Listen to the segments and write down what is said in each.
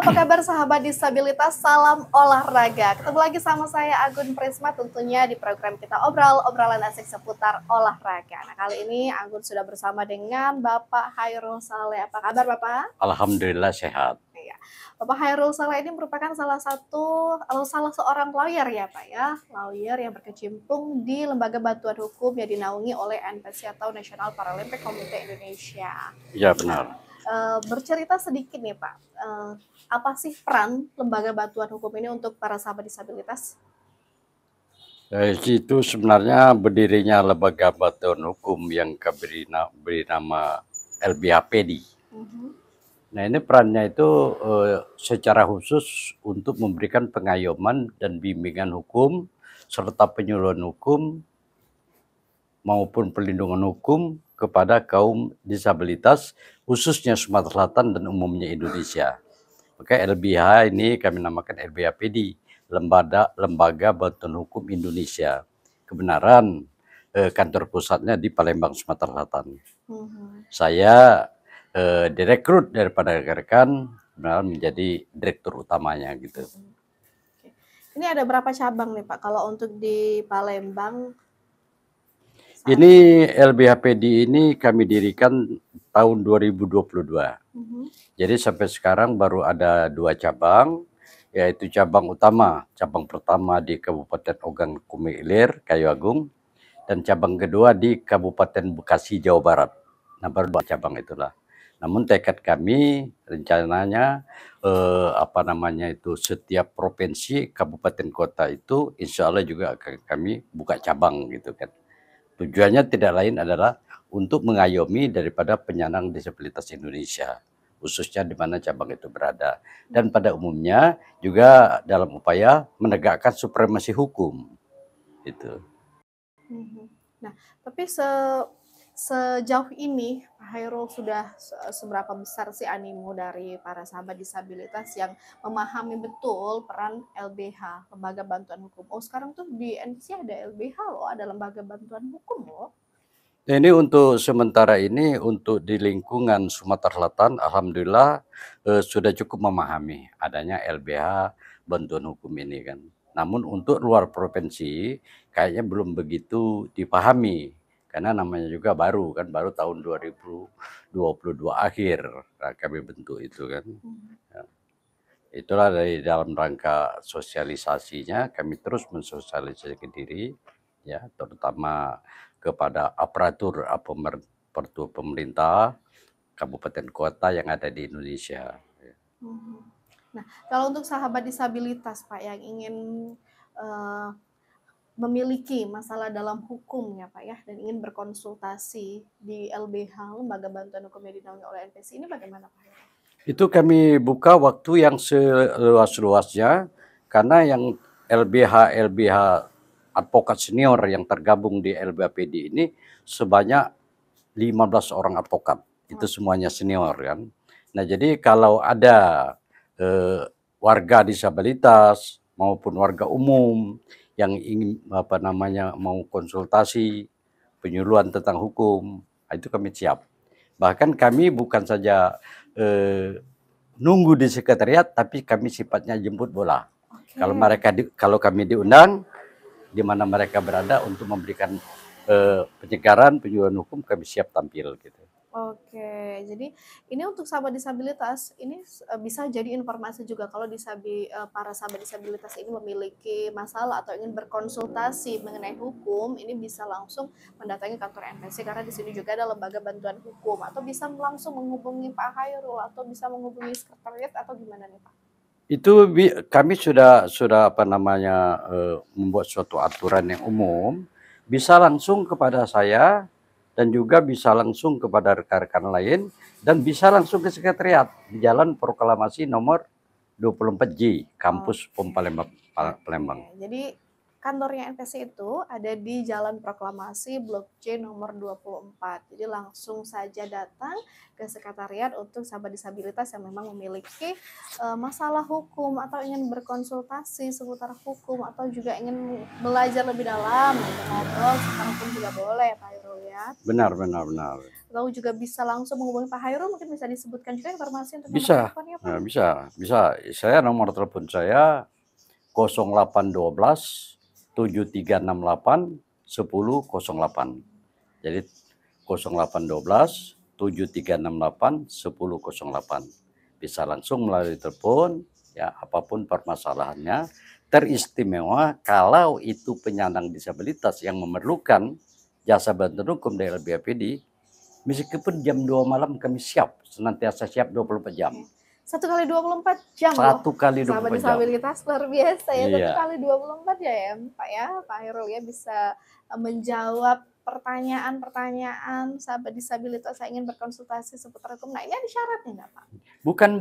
apa kabar sahabat disabilitas? Salam olahraga. Ketemu lagi sama saya Agun Prisma tentunya di program kita obrolan asik seputar olahraga. Nah, kali ini Agun sudah bersama dengan Bapak Hairul Saleh. Apa kabar Bapak? Alhamdulillah sehat. Iya. Bapak Hairul Saleh ini merupakan salah seorang lawyer ya Pak ya. Lawyer yang berkecimpung di Lembaga Bantuan Hukum yang dinaungi oleh NPC atau National Paralympic Committee Indonesia. Ya benar. Bercerita sedikit nih Pak, apa sih peran Lembaga Bantuan Hukum ini untuk para sahabat disabilitas? Itu sebenarnya berdirinya Lembaga Bantuan Hukum yang beri nama LBHPD. Nah ini perannya itu secara khusus untuk memberikan pengayoman dan bimbingan hukum serta penyuluhan hukum maupun perlindungan hukum kepada kaum disabilitas khususnya Sumatera Selatan dan umumnya Indonesia. Maka LBH ini kami namakan LBHPD, Lembaga Bantuan Hukum Indonesia. Kebenaran kantor pusatnya di Palembang, Sumatera Selatan. Saya direkrut daripada rekan-rekan menjadi direktur utamanya gitu. Ini ada berapa cabang nih Pak kalau untuk di Palembang? Ini LBHPD ini kami dirikan tahun 2022. Jadi sampai sekarang baru ada 2 cabang, yaitu cabang pertama di Kabupaten Ogan Komering Ilir, Kayu Agung, dan cabang kedua di Kabupaten Bekasi, Jawa Barat. Nah baru 2 cabang itulah. Namun tekad kami rencananya setiap provinsi, kabupaten, kota itu insya Allah juga kami buka cabang gitu kan. Tujuannya tidak lain adalah untuk mengayomi daripada penyandang disabilitas Indonesia, khususnya di mana cabang itu berada. Dan pada umumnya juga dalam upaya menegakkan supremasi hukum. Itu. Nah, tapi sejauh ini Pak Hairul sudah seberapa besar sih animo dari para sahabat disabilitas yang memahami betul peran LBH, Lembaga Bantuan Hukum. Oh sekarang tuh di NPC ada LBH loh, ada Lembaga Bantuan Hukum loh. Ini untuk sementara ini untuk di lingkungan Sumatera Selatan, alhamdulillah sudah cukup memahami adanya LBH Bantuan Hukum ini kan. Namun untuk luar provinsi kayaknya belum begitu dipahami karena namanya juga baru tahun 2022 akhir kami bentuk itu kan. Ya. Itulah dari dalam rangka sosialisasinya kami terus mensosialisasikan diri ya terutama kepada aparatur pemerintah kabupaten kota yang ada di Indonesia. Nah, kalau untuk sahabat disabilitas Pak yang ingin memiliki masalah dalam hukum ya Pak ya dan ingin berkonsultasi di LBH Lembaga Bantuan Hukum yang dinaungi oleh NPC ini bagaimana Pak? Itu kami buka waktu yang seluas-luasnya karena yang LBH advokat senior yang tergabung di LBHPD ini sebanyak 15 orang advokat. Itu semuanya senior kan. Nah, jadi kalau ada warga disabilitas maupun warga umum yang ingin mau konsultasi penyuluhan tentang hukum, itu kami siap. Bahkan kami bukan saja nunggu di sekretariat, tapi kami sifatnya jemput bola. Kalau kami diundang, di mana mereka berada untuk memberikan penyegaran, penyuluhan hukum, kami siap tampil gitu. Oke, jadi ini untuk sahabat disabilitas ini bisa jadi informasi juga kalau para sahabat disabilitas ini memiliki masalah atau ingin berkonsultasi mengenai hukum, ini bisa langsung mendatangi kantor NPC karena di sini juga ada Lembaga Bantuan Hukum atau bisa langsung menghubungi Pak Hairul atau bisa menghubungi sekretariat atau gimana nih Pak? Itu kami sudah membuat suatu aturan yang umum, bisa langsung kepada saya dan juga bisa langsung kepada rekan-rekan lain dan bisa langsung ke sekretariat di Jalan Proklamasi nomor 24J, Kampus POM Palembang. Jadi kantornya NPC itu ada di Jalan Proklamasi Blok C nomor 24. Jadi langsung saja datang ke sekretariat untuk sahabat disabilitas yang memang memiliki masalah hukum atau ingin berkonsultasi seputar hukum atau juga ingin belajar lebih dalam, ngobrol seputar hukum juga boleh Pak Hairul ya. Benar, benar, benar. Lalu juga bisa langsung menghubungi Pak Hairul, mungkin bisa disebutkan juga informasi untuk nomor Bisa, teleponnya Pak. nah, bisa. Saya nomor telepon saya 0812 7368 1008. Jadi 0812 7368 1008. Bisa langsung melalui telepon, ya, apapun permasalahannya. Teristimewa kalau itu penyandang disabilitas yang memerlukan jasa bantuan hukum dari LBHPD, meskipun jam 2 malam kami siap, senantiasa siap 24 jam. 1 kali 24 jam Satu kali 24 sahabat jam. disabilitas luar biasa ya. Iya. 1 kali 24 ya Pak ya, Pak Hairul ya, bisa menjawab pertanyaan-pertanyaan sahabat disabilitas yang ingin berkonsultasi seputar hukum. Nah, ini ada syaratnya nggak Pak?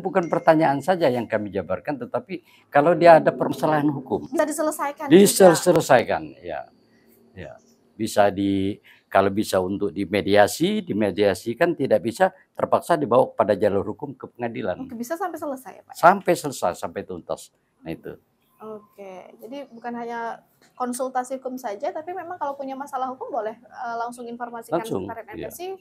Bukan pertanyaan saja yang kami jabarkan, tetapi kalau dia ada permasalahan hukum Bisa diselesaikan juga. diselesaikan, ya. Ya. Bisa kalau bisa untuk dimediasi kan tidak bisa terpaksa dibawa pada jalur hukum ke pengadilan. Oke, bisa sampai selesai ya Pak? Sampai selesai, sampai tuntas. Nah itu. Oke, jadi bukan hanya konsultasi hukum saja, tapi memang kalau punya masalah hukum boleh langsung informasikan sekretariat NPC,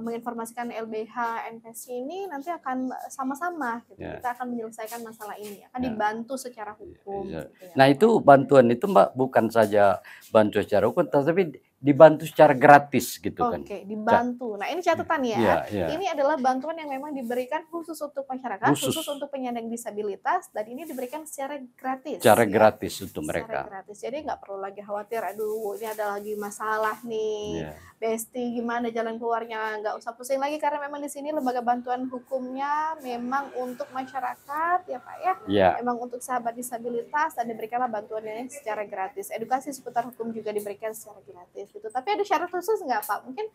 menginformasikan LBH NPC ini nanti akan sama-sama gitu. Kita akan menyelesaikan masalah ini, akan dibantu secara hukum. Gitu ya. Nah itu bantuan itu Mbak bukan saja bantu secara hukum, tapi dibantu secara gratis gitu kan. Oke, dibantu. Nah ini catatan ya, ini adalah bantuan yang memang diberikan khusus untuk masyarakat, khusus untuk penyandang disabilitas, dan ini diberikan secara gratis. Secara gratis untuk mereka. Secara gratis, jadi nggak perlu lagi khawatir, aduh ini ada lagi masalah nih, Besti gimana jalan keluarnya, nggak usah pusing lagi karena memang di sini lembaga bantuan hukumnya memang untuk masyarakat ya Pak ya, memang untuk sahabat disabilitas dan diberikanlah bantuannya secara gratis. Edukasi seputar hukum juga diberikan secara gratis gitu. Tapi ada syarat khusus nggak Pak? Mungkin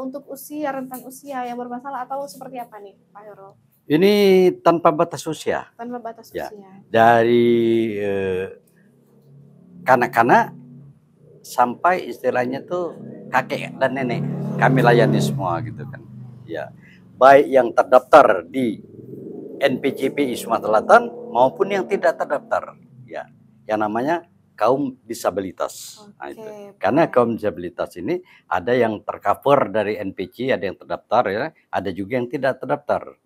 untuk rentang usia yang bermasalah atau seperti apa nih Pak Hairul? Ini tanpa batas usia. Tanpa batas usia. Dari kanak-kanak sampai istilahnya tuh kakek dan nenek kami layani semua gitu kan. Ya, baik yang terdaftar di NPCPI Sumatera Selatan maupun yang tidak terdaftar. Ya, yang namanya kaum disabilitas. Nah, itu. Karena kaum disabilitas ini ada yang tercover dari NPC, ada yang terdaftar ya, ada juga yang tidak terdaftar.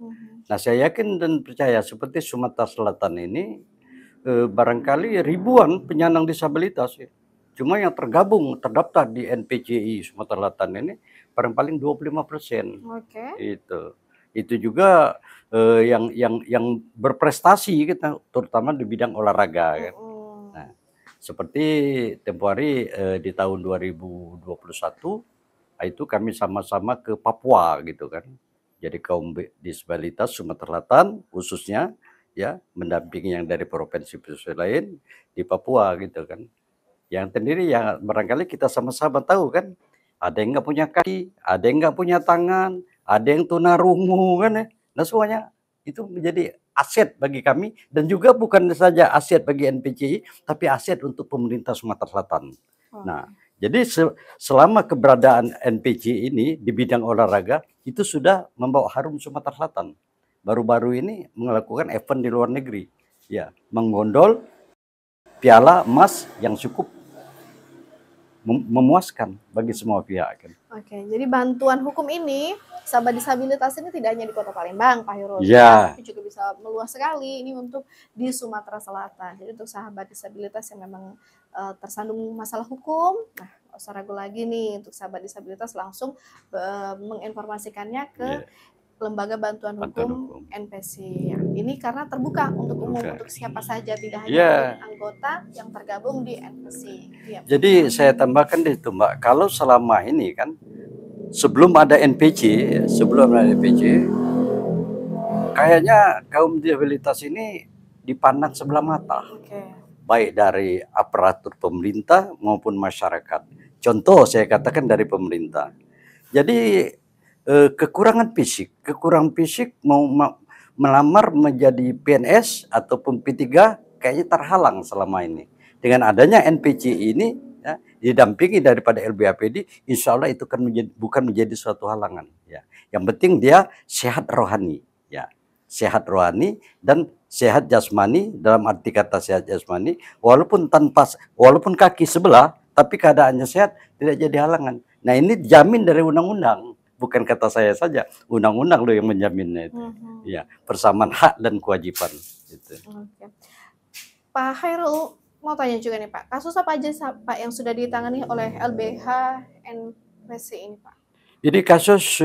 Nah, saya yakin dan percaya seperti Sumatera Selatan ini barangkali ribuan penyandang disabilitas ya. Cuma yang terdaftar di NPCI Sumatera Selatan ini paling 25%. Itu juga yang berprestasi kita, terutama di bidang olahraga kan. Nah, seperti tempo hari di tahun 2021 itu kami sama-sama ke Papua gitu kan. Jadi kaum disabilitas Sumatera Selatan khususnya ya mendampingi yang dari provinsi-provinsi lain di Papua gitu kan. Yang terdiri ya barangkali kita sama-sama tahu kan, ada yang nggak punya kaki, ada yang nggak punya tangan, ada yang tunarungu kan ya. Nah semuanya itu menjadi aset bagi kami dan juga bukan saja aset bagi NPCI, tapi aset untuk pemerintah Sumatera Selatan. Nah, jadi selama keberadaan NPCI ini di bidang olahraga itu sudah membawa harum Sumatera Selatan. Baru-baru ini melakukan event di luar negeri, ya menggondol piala emas yang cukup memuaskan bagi semua pihak kan. Oke, jadi bantuan hukum ini sahabat disabilitas ini tidak hanya di Kota Palembang, Pak Hairul, tapi juga bisa meluas sekali ini untuk di Sumatera Selatan. Jadi untuk sahabat disabilitas yang memang tersandung masalah hukum, nah nggak usah ragu lagi nih untuk sahabat disabilitas langsung menginformasikannya ke Lembaga Bantuan Hukum NPC. Ini karena terbuka untuk umum, untuk siapa saja, tidak hanya anggota yang tergabung di NPC. Jadi saya tambahkan di itu Mbak, kalau selama ini kan sebelum ada NPC, kayaknya kaum disabilitas ini dipandang sebelah mata, baik dari aparatur pemerintah maupun masyarakat. Contoh saya katakan dari pemerintah. Jadi kekurangan fisik mau melamar menjadi PNS ataupun P3 kayaknya terhalang selama ini. dengan adanya NPC ini ya, didampingi daripada LBHPD, insya Allah itu kan bukan menjadi suatu halangan. Ya. Yang penting dia sehat rohani, ya, sehat rohani dan sehat jasmani. Dalam arti kata sehat jasmani, walaupun kaki sebelah, tapi keadaannya sehat tidak jadi halangan. Nah ini dijamin dari undang-undang, bukan kata saya saja, undang-undang loh yang menjaminnya itu. Ya, persamaan hak dan kewajiban. Gitu. Oke. Pak Khairul mau tanya juga nih Pak, kasus apa aja Pak yang sudah ditangani oleh LBH NPC ini Pak? Jadi kasus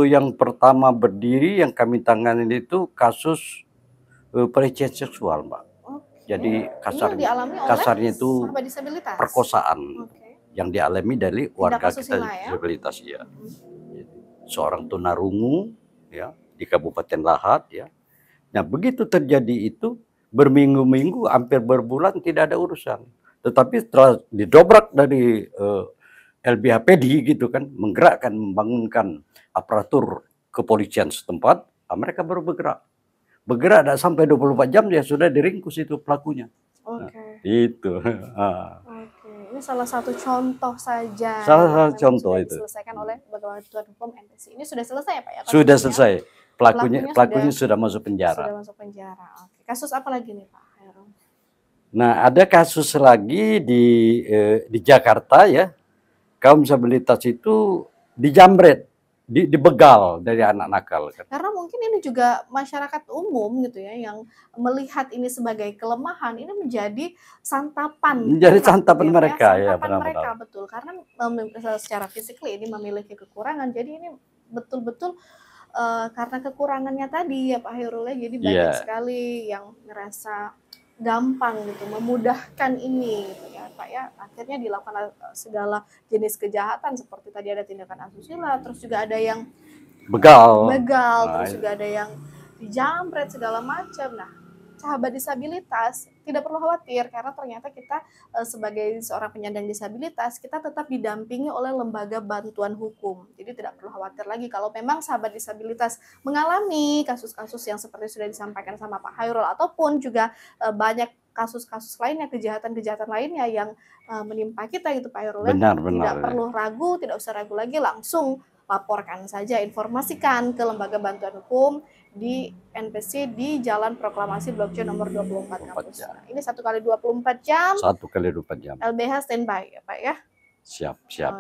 yang pertama berdiri yang kami tangani itu kasus pelecehan seksual, Mbak. Jadi kasarnya itu perkosaan yang dialami dari warga kita disabilitas ya. Seorang tunarungu ya di Kabupaten Lahat ya. Nah, begitu terjadi itu berminggu-minggu hampir berbulan tidak ada urusan. Tetapi setelah didobrak dari LBHPD gitu kan, menggerakkan, membangunkan aparatur kepolisian setempat, mereka baru bergerak. Bergerak tidak sampai 24 jam dia sudah diringkus itu pelakunya. Nah, itu. Ini salah satu contoh saja. Salah satu contoh itu. Diselesaikan oleh Bantuan Hukum NPC. Ini sudah selesai ya Pak ya? Sudah selesai. Pelakunya sudah masuk penjara. Sudah masuk penjara. Oke. Kasus apa lagi nih Pak Khairul? Nah, ada kasus lagi di Jakarta ya. Kaum disabilitas itu dijamret, dibegal dari anak nakal. Karena mungkin ini juga masyarakat umum gitu ya yang melihat ini sebagai kelemahan, ini menjadi santapan. Menjadi santapan mereka ya, benar-benar. Mereka betul karena secara fisik ini memiliki kekurangan. Jadi ini betul-betul karena kekurangannya tadi ya Pak Khairul, jadi banyak sekali yang ngerasa gampang gitu, memudahkan ini gitu ya Pak ya, akhirnya dilakukan segala jenis kejahatan seperti tadi ada tindakan asusila, terus juga ada yang begal, terus juga ada yang dijamret segala macam. Nah, sahabat disabilitas tidak perlu khawatir karena ternyata kita sebagai seorang penyandang disabilitas kita tetap didampingi oleh lembaga bantuan hukum. Jadi tidak perlu khawatir lagi kalau memang sahabat disabilitas mengalami kasus-kasus yang seperti sudah disampaikan sama Pak Khairul ataupun juga banyak kasus-kasus lainnya, kejahatan-kejahatan lainnya yang menimpa kita gitu Pak Khairul. Tidak perlu ragu, tidak usah ragu lagi, langsung laporkan saja, informasikan ke lembaga bantuan hukum di NPC di Jalan Proklamasi Blok C nomor 24 kampus. Nah, ini 1 kali 24 jam. 1 kali 24 jam. LBH standby ya Pak ya. Siap.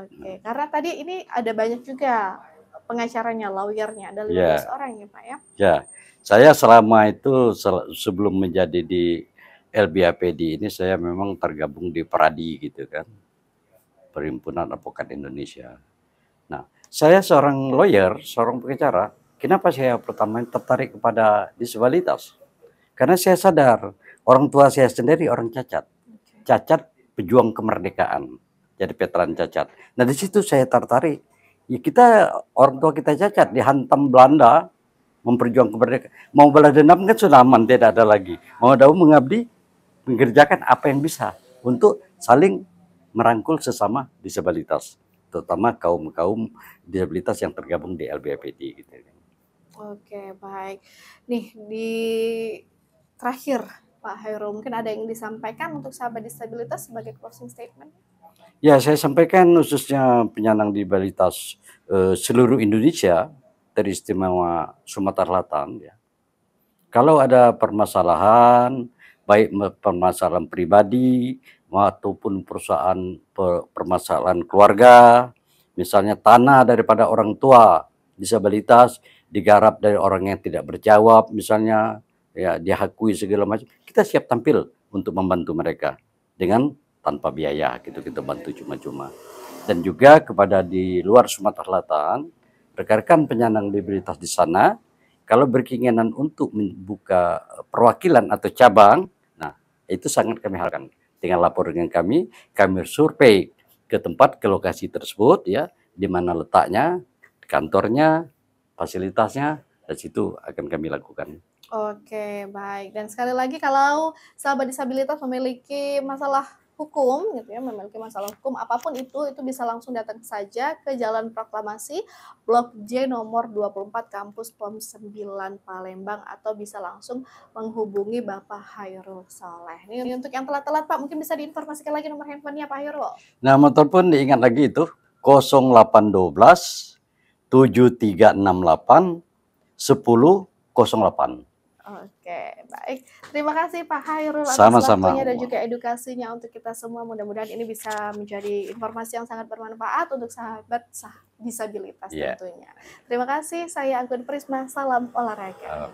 Oke, karena tadi ini ada banyak juga pengacaranya, lawyernya, ada 15 orang ya Pak ya. Ya, saya selama itu sebelum menjadi di LBHPD ini saya memang tergabung di Peradi gitu kan, Perhimpunan Advokat Indonesia. Nah, saya seorang lawyer, seorang pengacara. Kenapa saya pertama tertarik kepada disabilitas? Karena saya sadar orang tua saya sendiri orang cacat, pejuang kemerdekaan, jadi veteran cacat. Nah di situ saya tertarik. Ya kita orang tua kita cacat dihantam Belanda, memperjuang kemerdekaan. Mau balas dendam kan sudah aman, tidak ada lagi. Mau mengabdi, mengerjakan apa yang bisa untuk saling merangkul sesama disabilitas, terutama kaum disabilitas yang tergabung di LBHPD gitu. Oke, baik. Nih di terakhir Pak Khairul, mungkin ada yang disampaikan untuk sahabat disabilitas sebagai closing statement? Ya, saya sampaikan khususnya penyandang disabilitas seluruh Indonesia, teristimewa Sumatera Selatan ya. Kalau ada permasalahan, baik permasalahan pribadi ataupun perusahaan permasalahan keluarga, misalnya tanah daripada orang tua disabilitas digarap dari orang yang tidak berjawab, misalnya ya dihakui segala macam, kita siap tampil untuk membantu mereka dengan tanpa biaya gitu, kita bantu cuma-cuma. Dan juga kepada di luar Sumatera Selatan, rekan-rekan penyandang disabilitas di sana, kalau berkeinginan untuk membuka perwakilan atau cabang, nah itu sangat kami harapkan. Dengan lapor dengan kami survei ke tempat, ke lokasi tersebut ya, di mana letaknya, kantornya, fasilitasnya, dan situ akan kami lakukan. Oke, baik. Dan sekali lagi kalau sahabat disabilitas memiliki masalah hukum gitu ya, memiliki masalah hukum apapun itu bisa langsung datang saja ke Jalan Proklamasi Blok J nomor 24 Kampus POM 9 Palembang, atau bisa langsung menghubungi Bapak Hairul Soleh. Ini untuk yang telat-telat Pak, mungkin bisa diinformasikan lagi nomor handphonenya Pak Hairul. Nah, telepon diingat lagi itu 0812 7368 1008. Oke, baik. Terima kasih Pak Hairul atas Sama-sama. waktunya dan juga edukasinya untuk kita semua. Mudah-mudahan ini bisa menjadi informasi yang sangat bermanfaat untuk sahabat disabilitas tentunya. Terima kasih. Saya Anggun Prisma. Salam olahraga.